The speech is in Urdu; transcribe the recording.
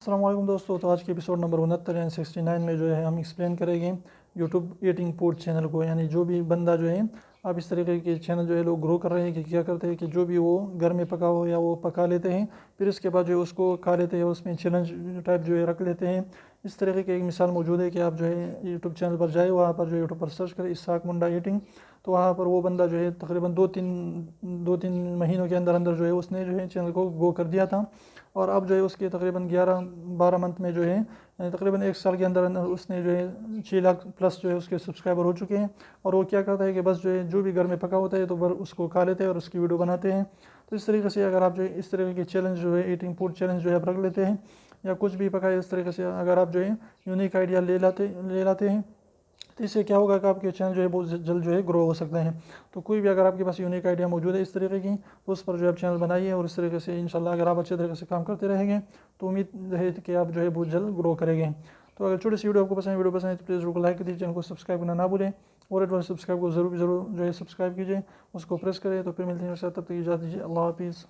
السلام علیکم دوستو، تو آج کے ایپیسوڈ نمبر 69 میں جو ہے ہم ایکسپلین کریں گے یوٹیوب ایٹنگ فوڈ چینل کو. یعنی جو بھی بندہ جو ہے آپ اس طریقے کے چینل جو ہے لوگ گرو کر رہے ہیں کہ کیا کرتے ہیں کہ جو بھی وہ گھر میں پکا ہو یا وہ پکا لیتے ہیں، پھر اس کے بعد جو ہے اس کو کھا لیتے ہیں، اس میں چیلنج ٹائپ جو ہے رکھ لیتے ہیں. اس طریقے کی ایک مثال موجود ہے کہ آپ جو ہے یوٹیوب چینل پر جائے، وہاں پر جو یوٹیوب پر سرچ کریں اسحاق منڈا ایٹنگ، تو وہاں پر وہ بندہ جو ہے تقریباً دو تین مہینوں کے اندر جو ہے اس نے جو ہے چینل کو گو کر دیا تھا. اور اب جو ہے اس کے تقریباً 11-12 منتھ میں جو ہے تقریباً 1 سال کے اندر اس نے جو ہے 6 لاکھ پلس جو ہے اس کے سبسکرائبر ہو چکے ہیں. اور وہ کیا کرتا ہے کہ بس جو ہے جو بھی گھر میں پکا ہوتا ہے تو اس کو کھا لیتے ہیں اور اس کی ویڈیو بناتے ہیں. تو اس طریقے سے اگر آپ جو ہے اس طریقے کے چیلنج جو ہے ایٹنگ فوڈ چیلنج جو ہے آپ رکھ لیتے ہیں یا کچھ بھی پکائے، اس طریقے سے اگر آپ جو ہے یونیک آئیڈیا لے لاتے ہیں تو اس سے کیا ہوگا کہ آپ کے چینل جو ہے بہت جلد جو ہے گرو ہو سکتے ہیں. تو کوئی بھی اگر آپ کے پاس یونیک آئیڈیا موجود ہے اس طریقے کی، تو اس پر جو ہے آپ چینل بنائیے، اور اس طریقے سے انشاءاللہ اگر آپ اچھے طریقے سے کام کرتے رہیں گے تو امید ہے کہ آپ جو ہے بہت جلد گرو کریں گے. تو اگر چھوٹی سی ویڈیو آپ کو ویڈیو پسند ہے تو پلیز کو لائک کر دیجیے، چینل کو سبسکرائب کرنا نہ بھولیں، اور ایڈوانس سبسکرائب کو ضرور جو ہے سبسکرائب کیجیے، اس کو پریس کریں. تو پھر ملتے ہیں، تب تک اجازت دیجیے، اللہ حافظ.